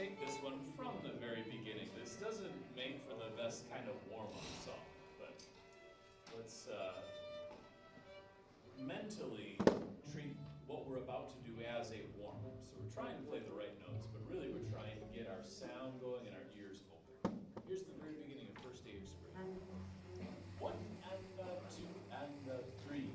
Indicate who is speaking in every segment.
Speaker 1: take this one from the very beginning. This doesn't make for the best kind of warm-up song, but let's mentally treat what we're about to do as a warm-up. So we're trying to play the right notes, but really we're trying to get our sound going and our ears open. Here's the very beginning of First Day of Spring. 1 and 2 and 3.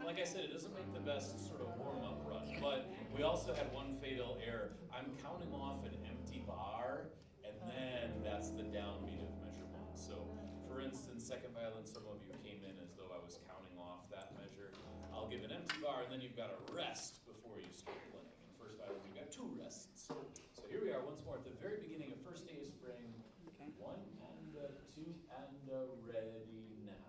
Speaker 1: Like I said, it doesn't make the best sort of warm-up run, but we also had one fatal error. I'm counting off an empty bar, and then that's the downbeat of measure 1. So, for instance, second violin, some of you came in as though I was counting off that measure. I'll give an empty bar, and then you've got to rest before you start playing. In first violin, you've got 2 rests. So here we are once more at the very beginning of First Day of Spring. Okay. 1 and 2 and ready now.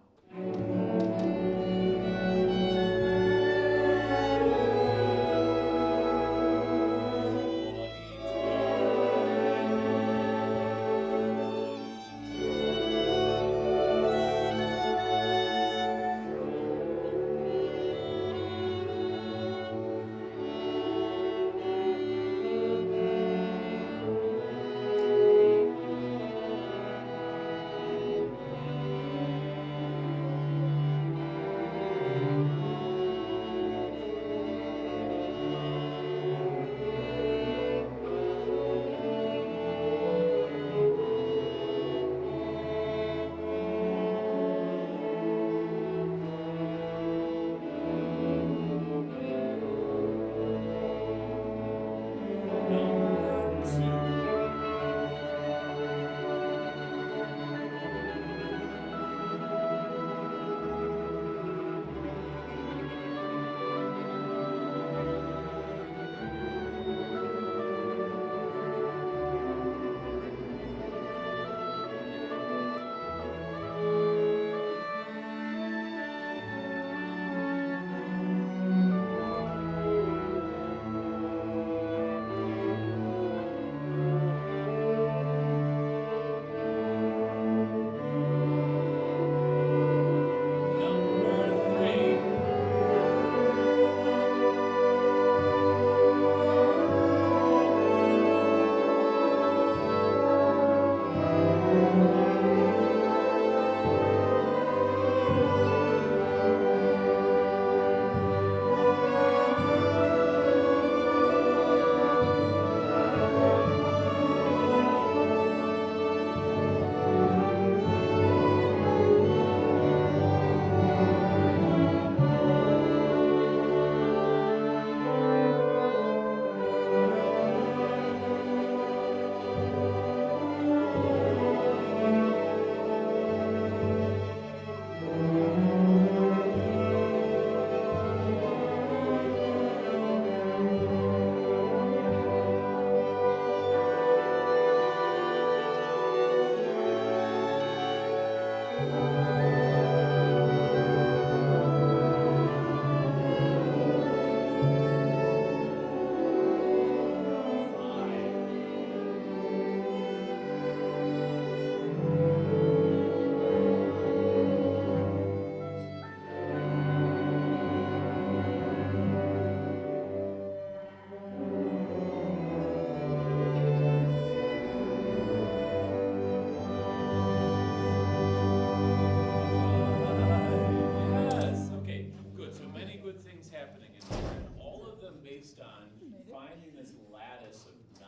Speaker 1: Happening in there, and all of them based on finding this lattice of 9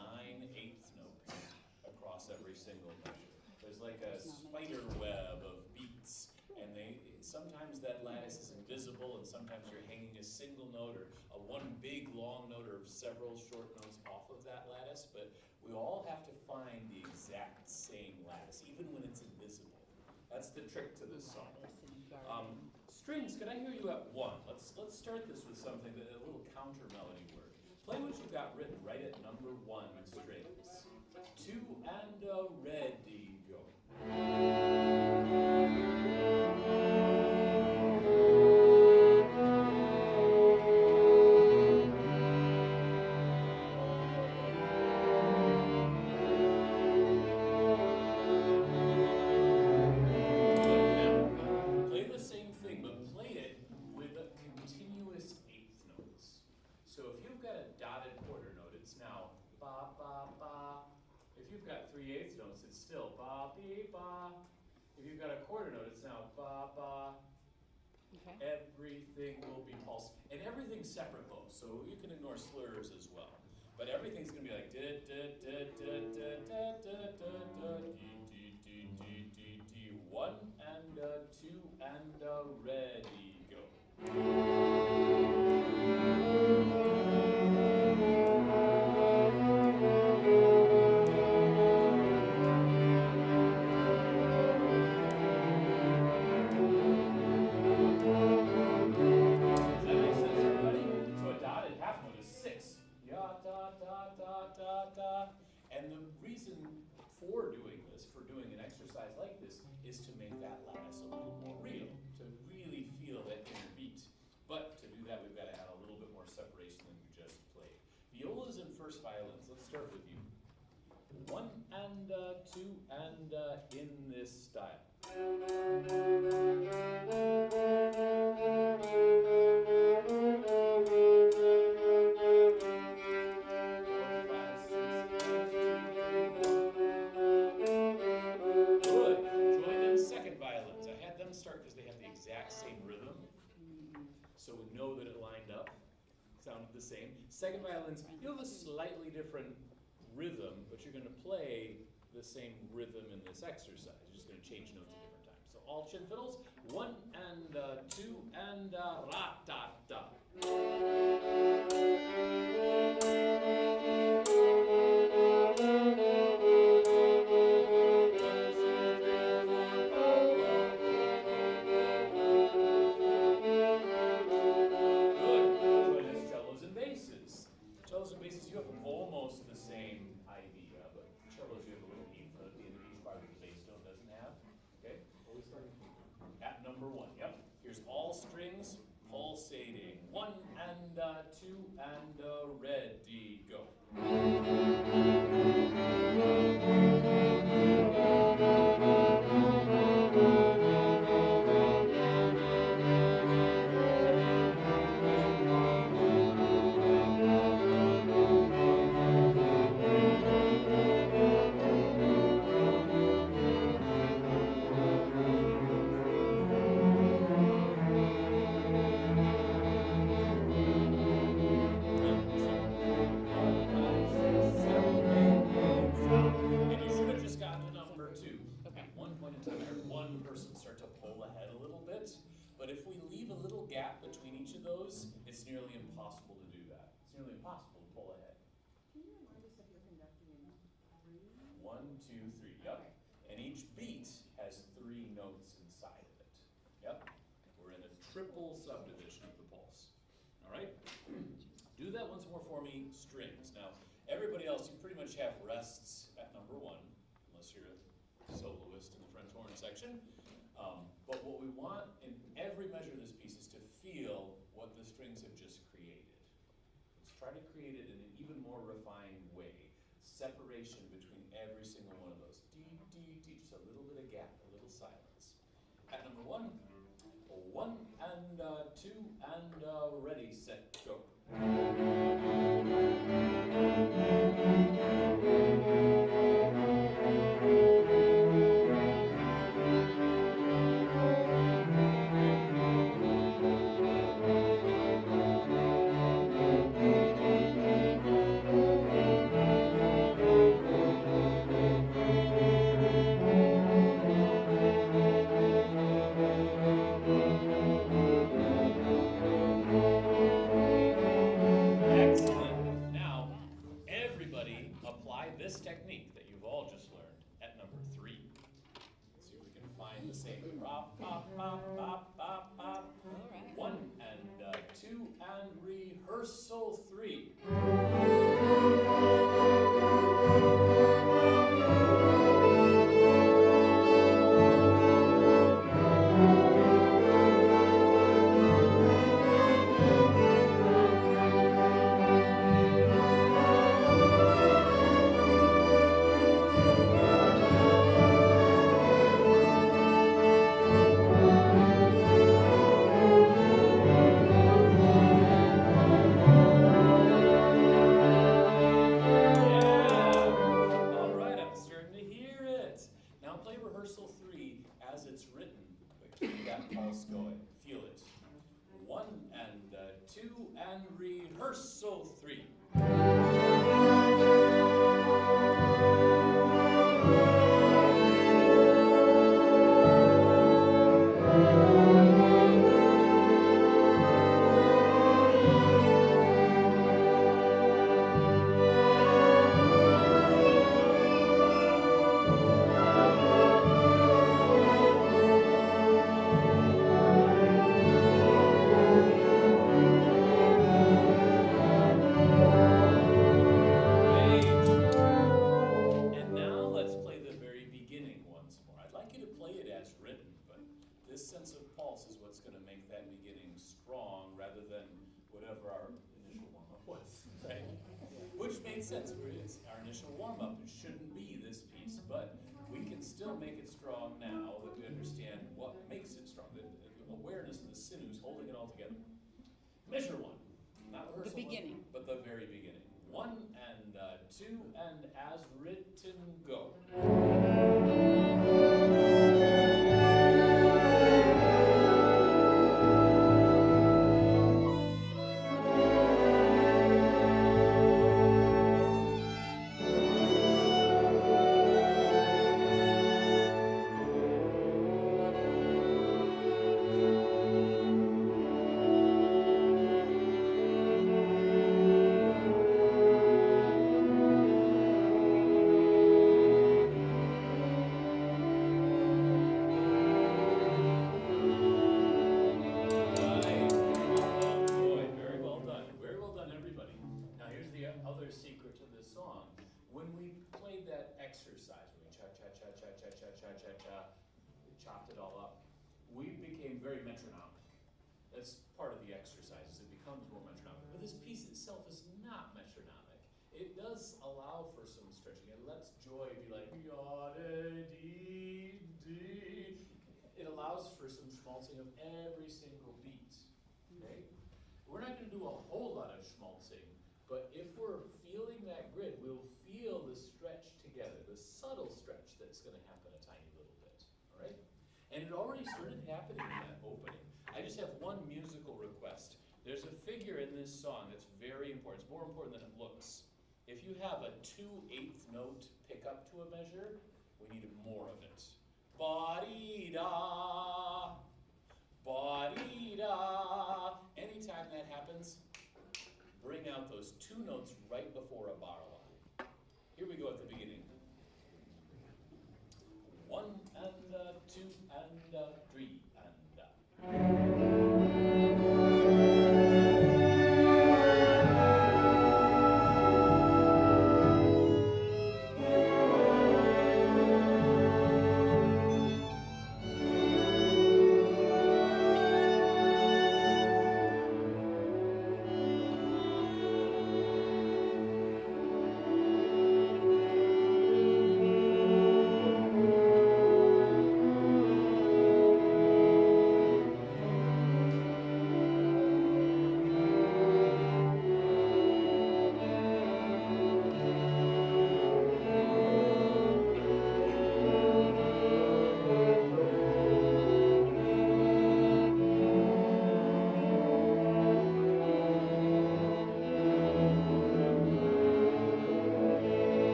Speaker 1: eighth notes across every single measure. There's like a spider web of beats, and sometimes that lattice is invisible, and sometimes you're hanging a single note or one big long note or several short notes off of that lattice, but we all have to find the exact same lattice, even when it's invisible. That's the trick to this song. Strings, can I hear you at 1? Let's start this with something, a little counter melody work. Play what you've got written right at number 1 strings. 2 and ready, go. Dotted quarter note, it's now ba ba ba. If you've got 3/8 notes, it's still ba be ba. If you've got a quarter note, it's now ba ba. Okay. Everything will be pulsed, and everything's separate both, so you can ignore slurs as well. But everything's gonna be like da da da da da da da da d d d d d. 1 and 2 and ready, go. And the reason for doing this, for doing an exercise like this, is to make that lattice a little more real, to really feel that inner beat. But to do that, we've got to add a little bit more separation than we just played. Violas and first violins, let's start with you. 1 and 2 and in this style. Start because they have the exact same rhythm, so we know that it lined up, sounded the same. Second violins, you have a slightly different rhythm, but you're going to play the same rhythm in this exercise. You're just going to change notes at different times. So all chin fiddles, 1 and 2 and ra-ta-ta. You have almost the same idea, but cellos you have a little eighth note at the end of each bar that the bass note doesn't have. Okay? Always starting at number 1. Yep. Here's all strings pulsating. 1 and 2 and ready, go. But if we leave a little gap between each of those, it's nearly impossible to do that. It's nearly impossible to pull ahead.
Speaker 2: Can you remind us if you're conducting in 3?
Speaker 1: 1, 2, 3, yep. Okay. And each beat has 3 notes inside of it. Yep. We're in a triple subdivision of the pulse. All right? Do that once more for me, strings. Now, everybody else, you pretty much have rests at number 1, unless you're a soloist in the French horn section. But what we want in every measure of this piece is to feel what the strings have just created. Let's try to create it in an even more refined way. Separation between every single one of those. D, D, D, just a little bit of gap, a little silence. At number 1, 1 and 2 and ready, set, go. This technique that you've all just learned at number 3. Let's see if we can find the same. Bop, bop, bop, bop, bop, bop. rehearsal 3. Now play rehearsal 3 as it's written, but keep that pulse going. Feel it. 1 and 2 and rehearsal 3. This sense of pulse is what's going to make that beginning strong rather than whatever our initial warm-up was, right? Which made sense. It's our initial warm-up. It shouldn't be this piece, but we can still make it strong now that we understand what makes it strong. The awareness of the sinews holding it all together. Measure 1. Not rehearsal
Speaker 3: The beginning.
Speaker 1: 1, but the very beginning. 1 and 2 and as written, go. Secret to this song. When we played that exercise, we cha-cha-cha-cha-cha-cha-cha-cha-cha, chopped it all up, we became very metronomic. That's part of the exercise, it becomes more metronomic. But this piece itself is not metronomic. It does allow for some stretching. It lets joy be like, ya-de-dee-dee. It allows for some schmaltzing of every single beat, okay? We're not going to do a whole lot of schmaltzing, but if we're feeling that grid, we'll feel the stretch together, the subtle stretch that's going to happen a tiny little bit, all right? And it already started happening in that opening. I just have one musical request. There's a figure in this song that's very important. It's more important than it looks. If you have a 2/8 note pickup to a measure, we need more of it. Ba-dee-da, ba-dee-da. Anytime that happens, bring out those 2 notes right before a bar line. Here we go at the beginning. 1 and 2 and 3 and.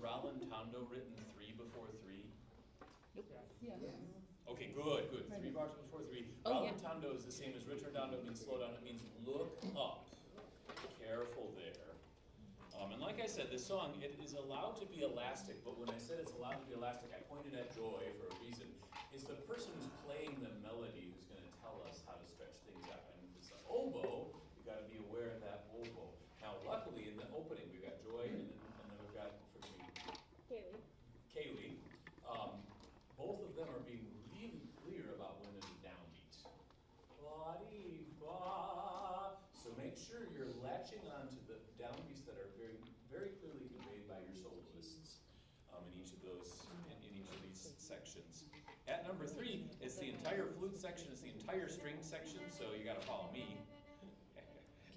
Speaker 1: rallentando written 3 before 3?
Speaker 2: Yes.
Speaker 1: Okay, good. 3 bars before 3.
Speaker 3: Oh, yeah.
Speaker 1: Rallentando is the same as ritardando, it means slow down, it means look up. Careful there. And like I said, this song, it is allowed to be elastic, but when I said it's allowed to be elastic, I pointed at Joy for a reason. It's the person who's playing the melody who's going to tell us how to stretch things out. And if it's an oboe, you got to be aware of that oboe. Now, luckily, in the opening, we've got Joy, and then we've got, forgive me, Kaylee. Both of them are being really clear about when there's a downbeat. Blah-dee-blah. So make sure you're latching onto the downbeats that are very, very clearly conveyed by your soloists in each of those, in each of these sections. At number 3, it's the entire flute section, it's the entire string section, so you got to follow me.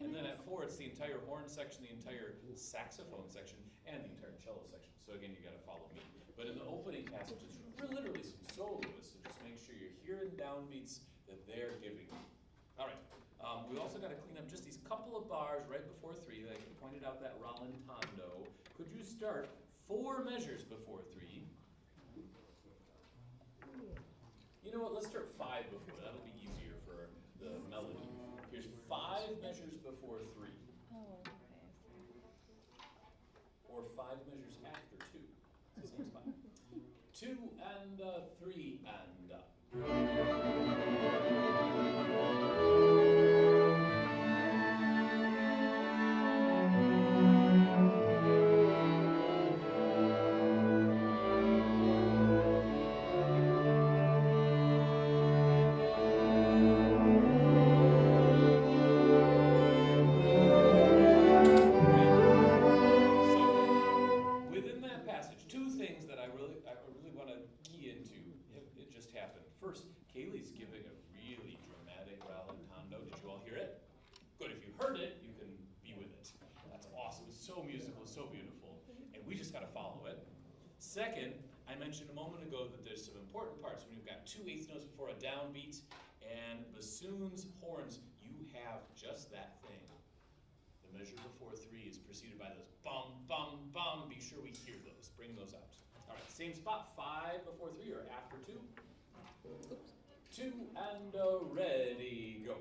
Speaker 1: And then at 4, it's the entire horn section, the entire saxophone section, and the entire cello section. So again, you got to follow me. But in the opening passage, it's literally some soloists, so just make sure you're hearing downbeats that they're giving you. All right. We also got to clean up just these couple of bars right before 3. Like I pointed out that rallentando. Could you start 4 measures before 3? You know what? Let's start 5 before. That'll be easier for the melody. Here's 5 measures before 3.
Speaker 3: Oh, okay.
Speaker 1: Or 5 measures after 2. It's the same spot. 2 and 3 and up. First, Kaylee's giving a really dramatic rallentando. Did you all hear it? Good. If you heard it, you can be with it. That's awesome. It's so musical, so beautiful. And we just got to follow it. Second, I mentioned a moment ago that there's some important parts. When you've got 2 eighth notes before a downbeat and bassoons, horns, you have just that thing. The measure before 3 is preceded by those bum, bum, bum. Be sure we hear those. Bring those out. All right, same spot, 5 before 3 or after 2. 2 and ready, go.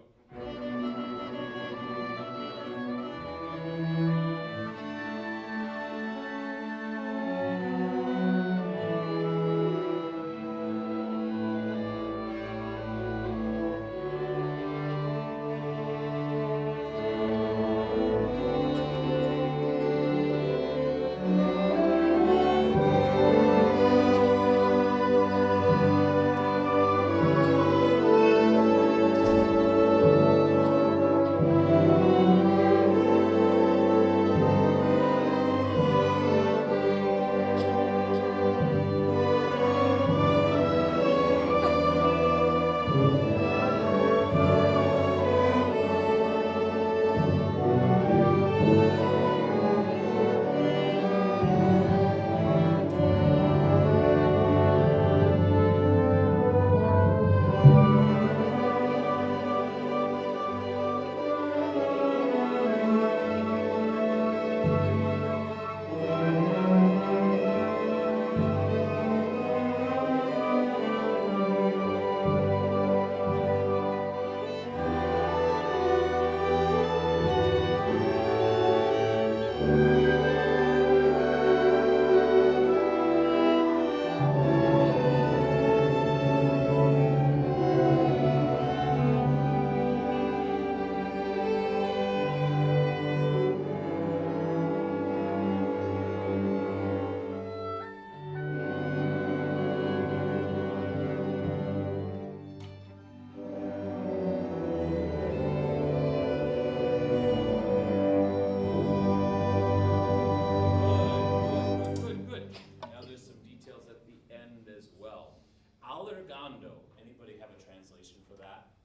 Speaker 1: Anybody have a translation for that?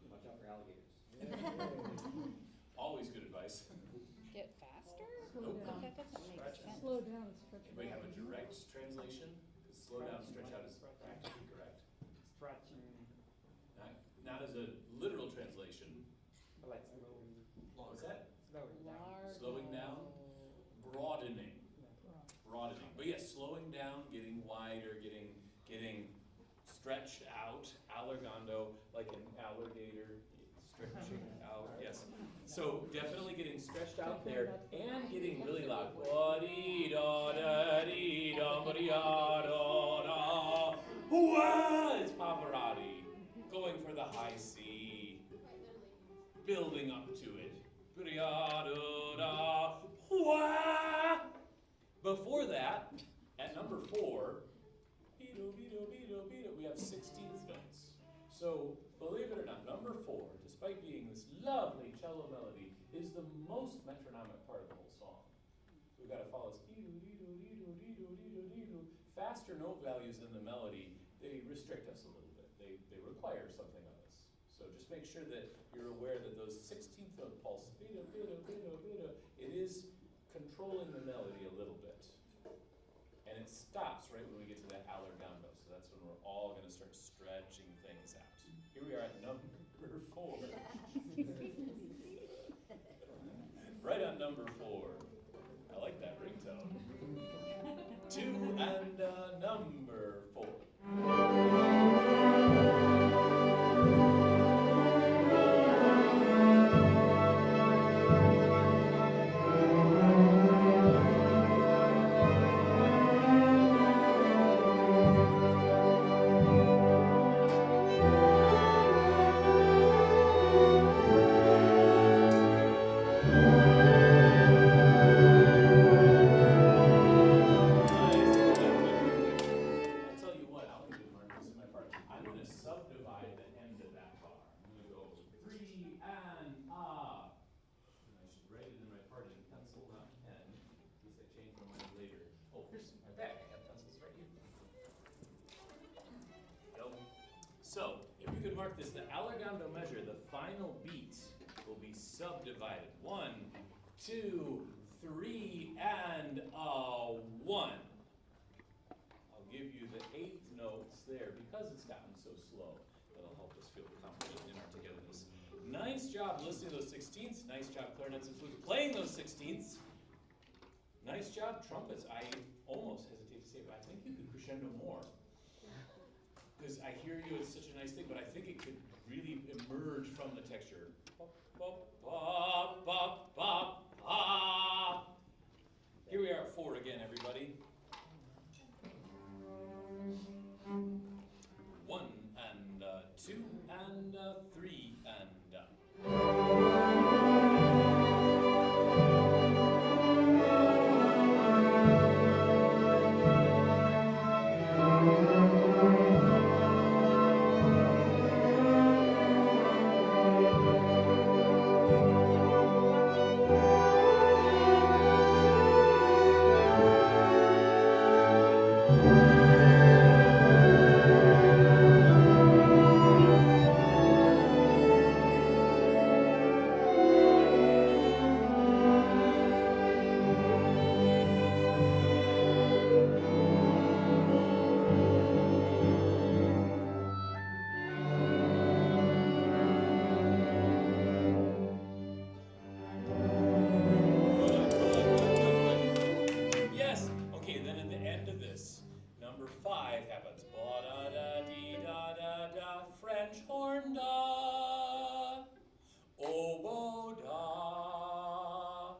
Speaker 4: Watch out for alligators.
Speaker 1: Always good advice.
Speaker 3: Get faster?
Speaker 1: Nope.
Speaker 3: That doesn't make sense.
Speaker 2: Slow down and stretch.
Speaker 1: Anybody have a direct translation? Because slow down, stretch out is practically correct.
Speaker 4: Stretching.
Speaker 1: Not as a literal translation.
Speaker 4: But like slowing.
Speaker 1: What's that?
Speaker 4: Slowing down.
Speaker 1: Slowing down. Broadening. Broadening. But yes, slowing down, getting wider, getting stretched out, allargando, like an alligator, stretching out, yes. So definitely getting stretched out there and getting really loud. Ba-dee-da-da-dee-dum-ba-dee-da-da-da. Wah! It's Pavarotti. Going for the high C. Building up to it. Ba-dee-da-da-da. Wah! Before that, at number 4, we have 16th notes. So, believe it or not, number 4, despite being this lovely cello melody, is the most metronomic part of the whole song. So we've got to follow this. Faster note values in the melody, they restrict us a little bit. They require something of us. So just make sure that you're aware that those 16th note pulse, it is controlling the melody a little bit. And it stops right when we get to that allargando. So that's when we're all going to start stretching things out. Here we are at number 4. Right on number 4. I like that ringtone. 2 and number 4. So, if you could mark this, the allargando measure, the final beat will be subdivided. 1, 2, 3, and a 1. I'll give you the 8th notes there because it's gotten so slow. That'll help us feel confident in our togetherness. Nice job listening to those 16ths. Nice job clarinets and flutes playing those 16ths. Nice job trumpets. I almost hesitate to say it, but I think you could crescendo more. Because I hear you, it's such a nice thing, but I think it could really emerge from the texture. Here we are at 4 again, everybody. 1 and 2 and 3 and yes. Okay, then at the end of this, number 5 happens. Ba-da-da-dee-da-da-da, French horn da, oboe da,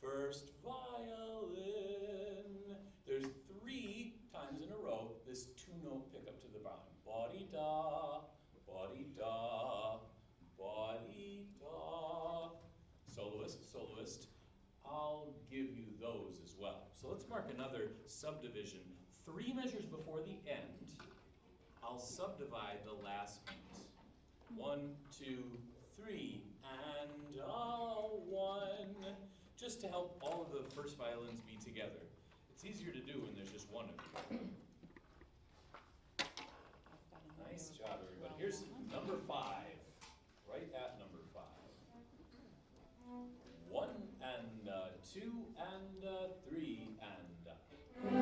Speaker 1: first violin. There's 3 times in a row this 2-note pickup to the bottom. Ba-dee-da, ba-dee-da, ba-dee-da. Soloist, soloist. I'll give you those as well. So let's mark another subdivision. 3 measures before the end, I'll subdivide the last beat. 1, 2, 3, and 1. Just to help all of the first violins be together. It's easier to do when there's just one of you. Nice job, everybody. Here's number 5. Right at number 5. 1 and 2 and 3 and 1.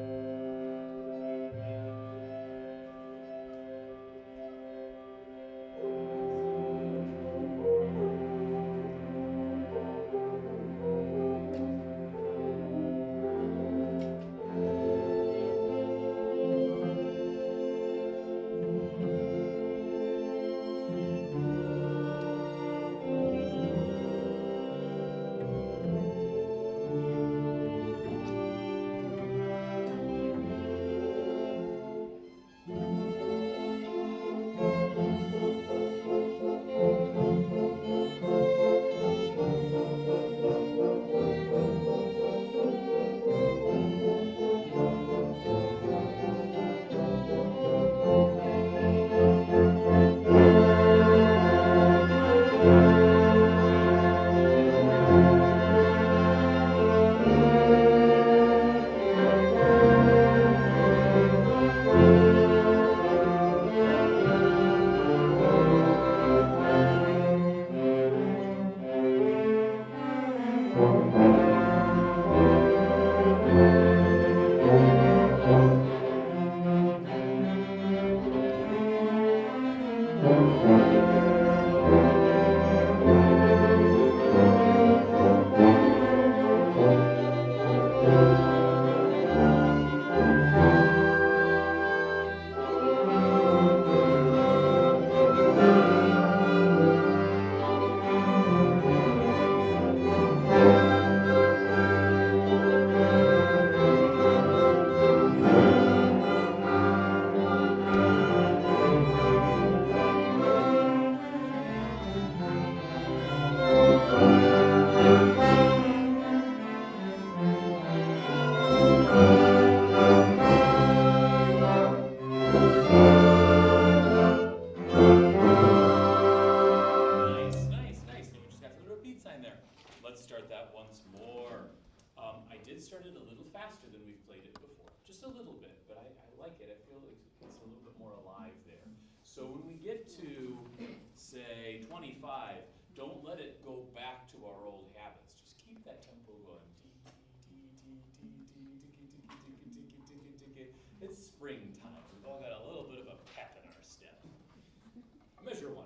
Speaker 1: Nice, nice, nice. And we just got to the repeat sign there. Let's start that once more. I did start it a little faster than we've played it before. Just a little bit, but I like it. I feel like it's a little bit more alive there. So when we get to, say, 25, don't let it go back to our old habits. Just keep that tempo going. It's springtime. We've all got a little bit of a pep in our step. Measure one.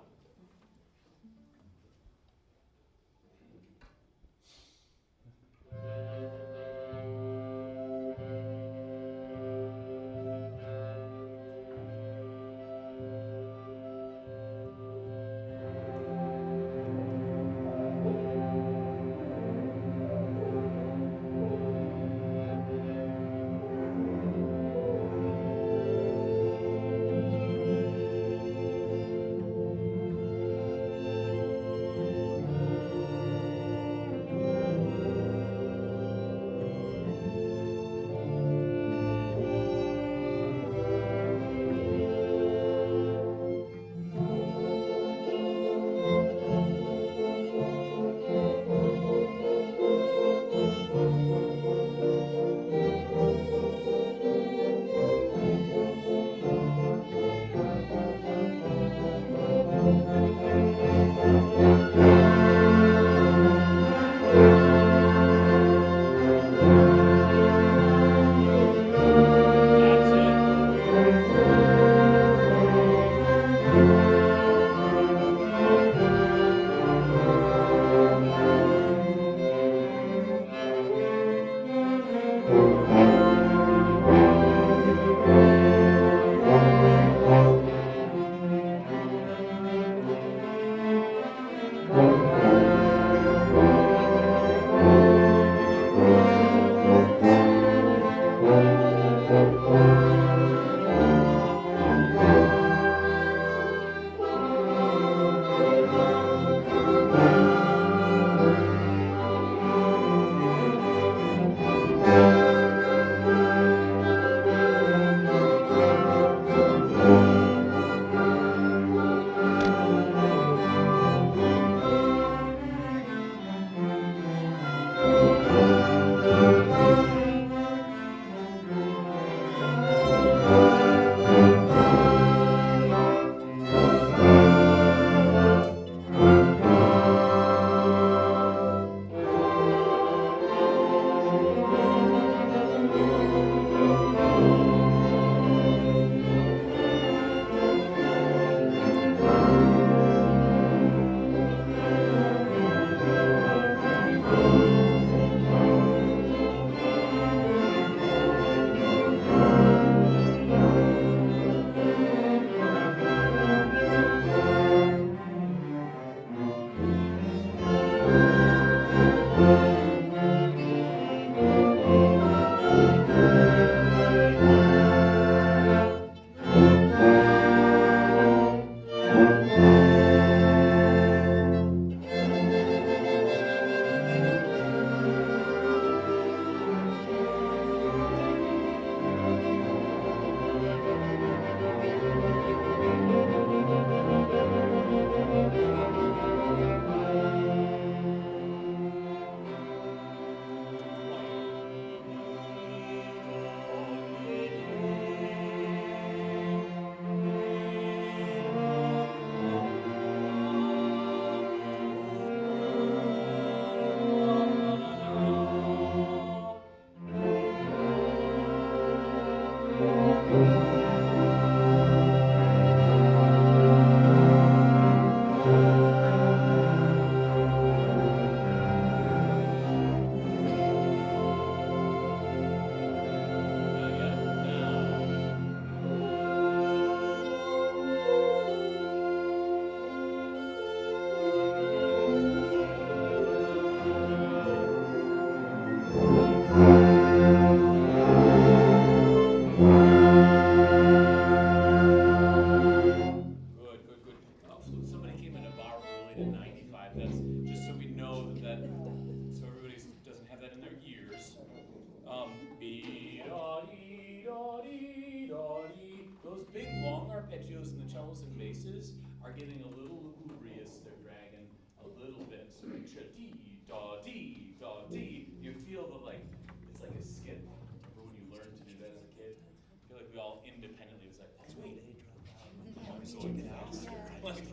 Speaker 1: arpeggios and the cellos and basses are getting a little lugubrious. They're dragging a little bit. So make sure dee da dee da dee. You feel the like it's like a skip. Remember when you learned to do that as a kid? I feel like we all independently was like, oh wait, I'm going faster. Like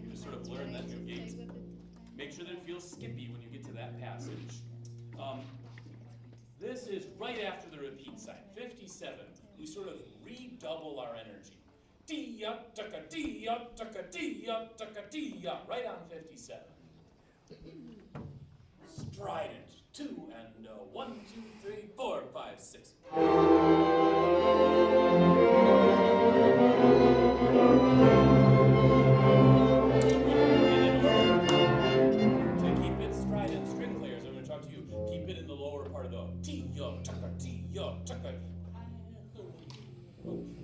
Speaker 1: you just sort of learn that new gait. Make sure that it feels skippy when you get to that passage. This is right after the repeat sign. 57. We sort of redouble our energy. Dee-ya, tucka, dee-ya, tucka, dee-ya, tucka, dee-ya. Right on 57. Strident. 2 and 1, 2, 3, 4, 5, 6. To keep it strident, string players, I'm going to talk to you. Keep it in the lower part of the T-ya, tucka, T-ya, tucka.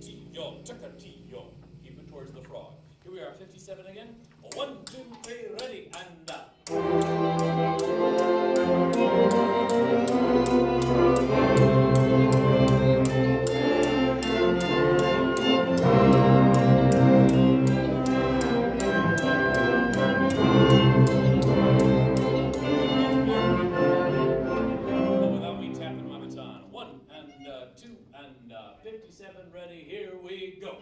Speaker 1: T-ya, tucka, T-ya. Keep it towards the frog. Here we are, 57 again. 1, 2, 3, ready, and without me tapping my baton. 1 and 2 and 57, ready, here we go.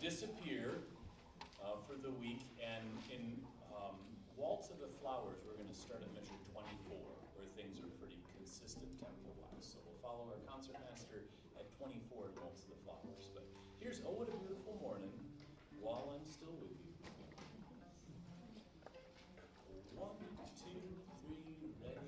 Speaker 1: Disappear for the week, and in Waltz of the Flowers, we're going to start at measure 24, where things are pretty consistent tempo-wise. So we'll follow our concertmaster at 24 in Waltz of the Flowers. But here's Oh What a Beautiful Morning, While I'm Still With You. 1, 2, 3, ready, and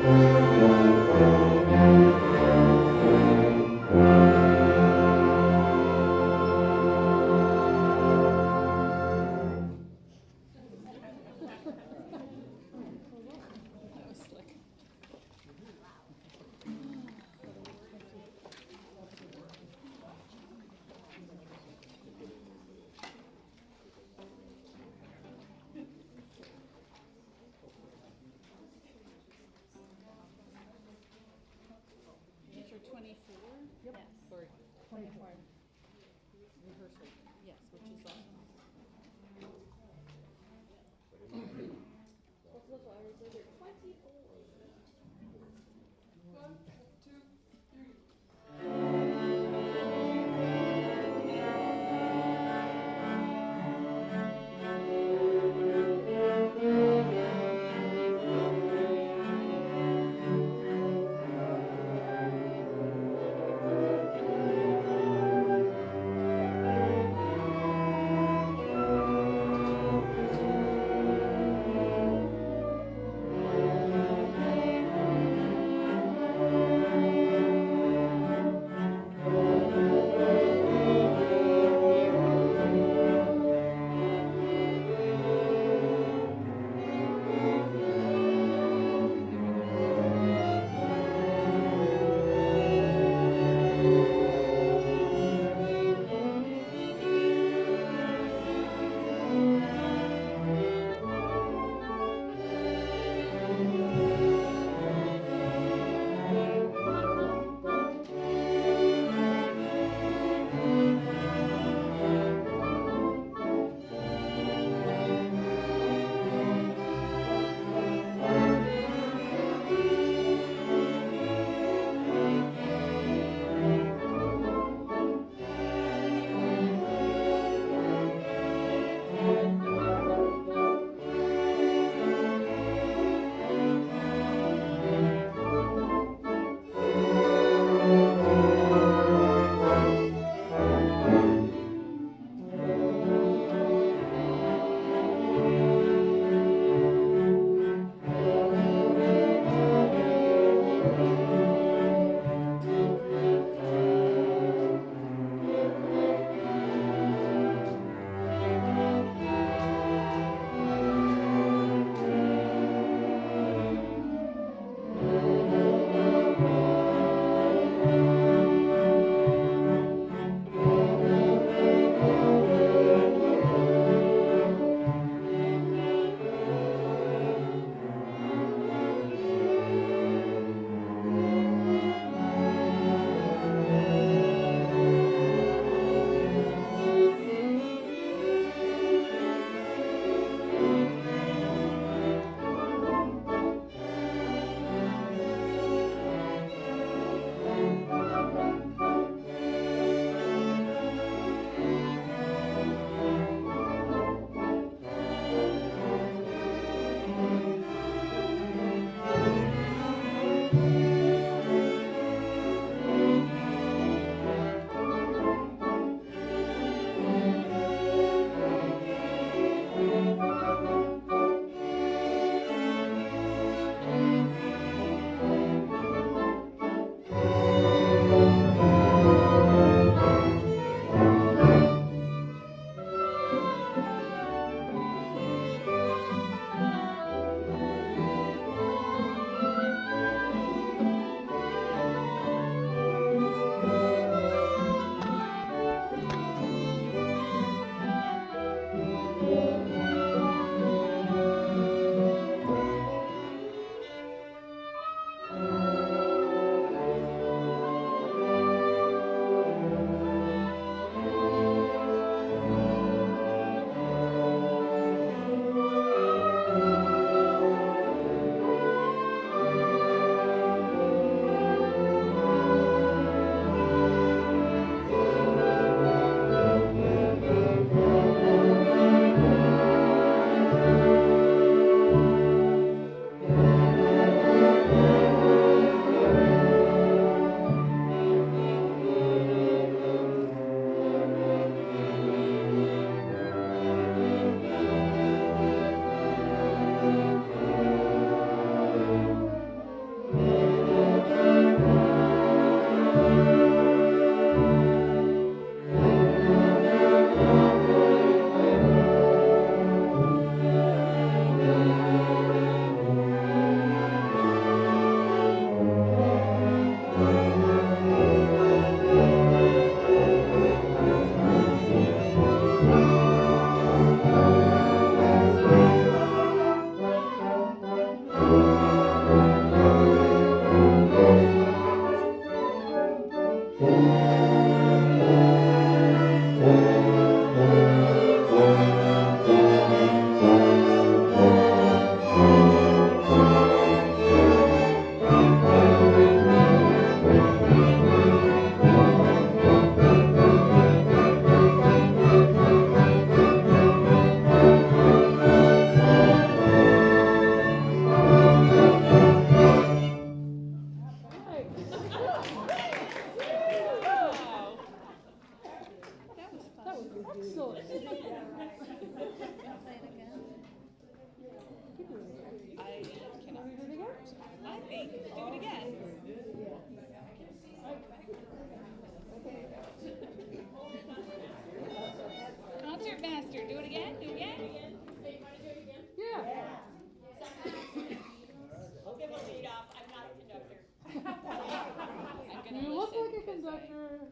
Speaker 3: That was slick. Is your 24?
Speaker 2: Yep.
Speaker 3: Yes. Or
Speaker 2: 24.
Speaker 3: rehearsal, yes, which is awesome.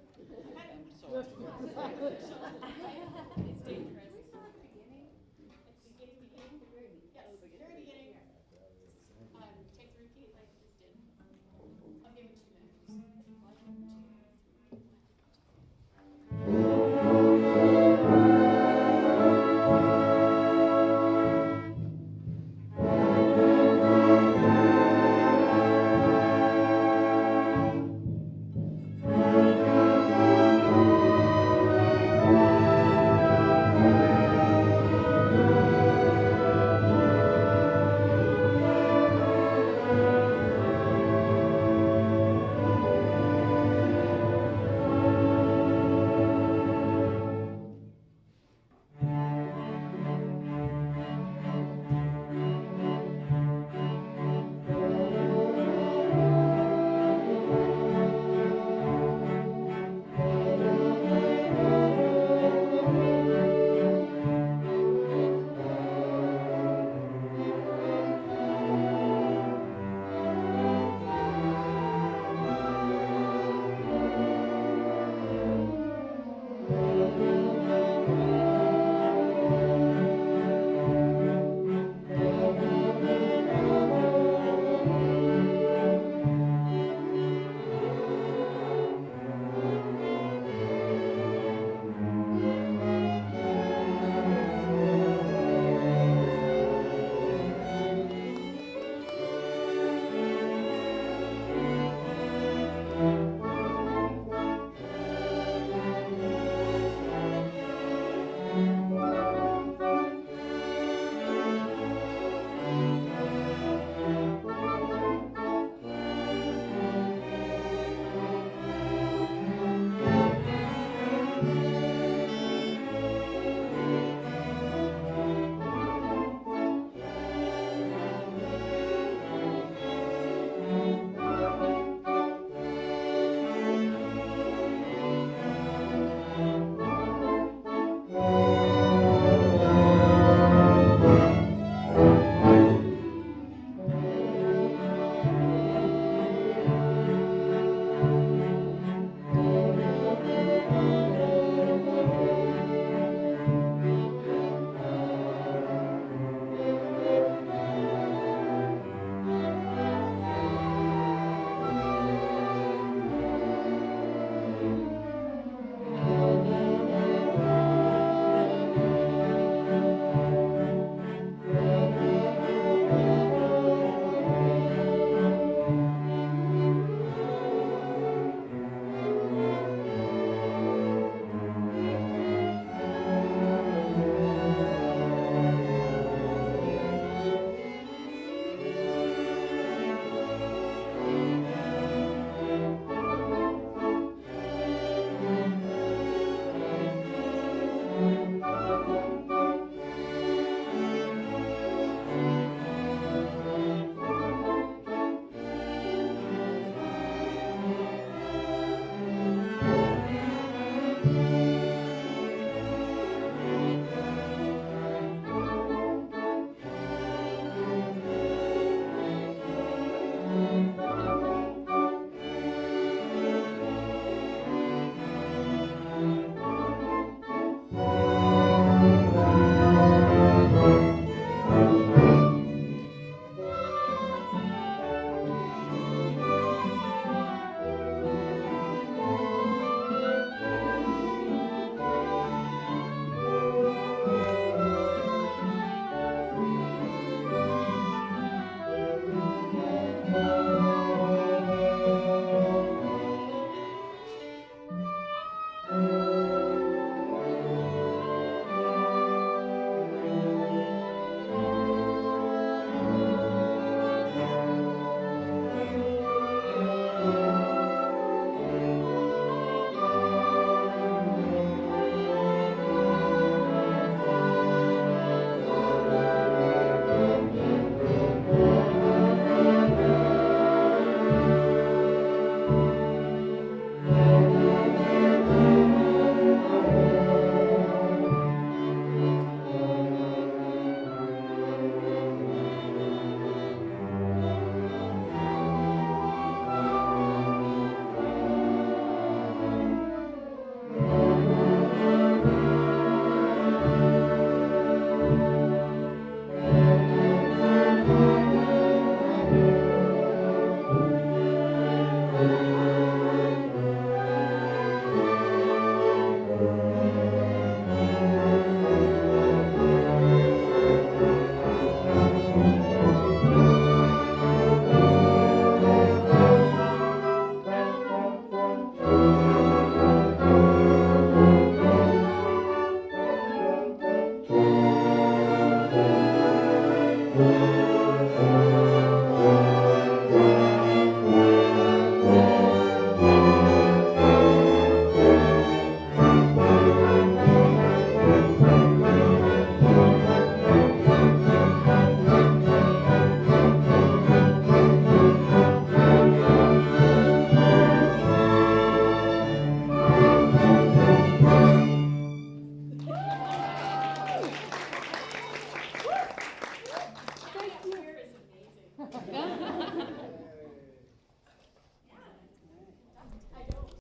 Speaker 3: So,
Speaker 5: It's dangerous. At the beginning, yes, very beginning. Take the repeat like you just did. I'll give you 2 minutes. 1, 2.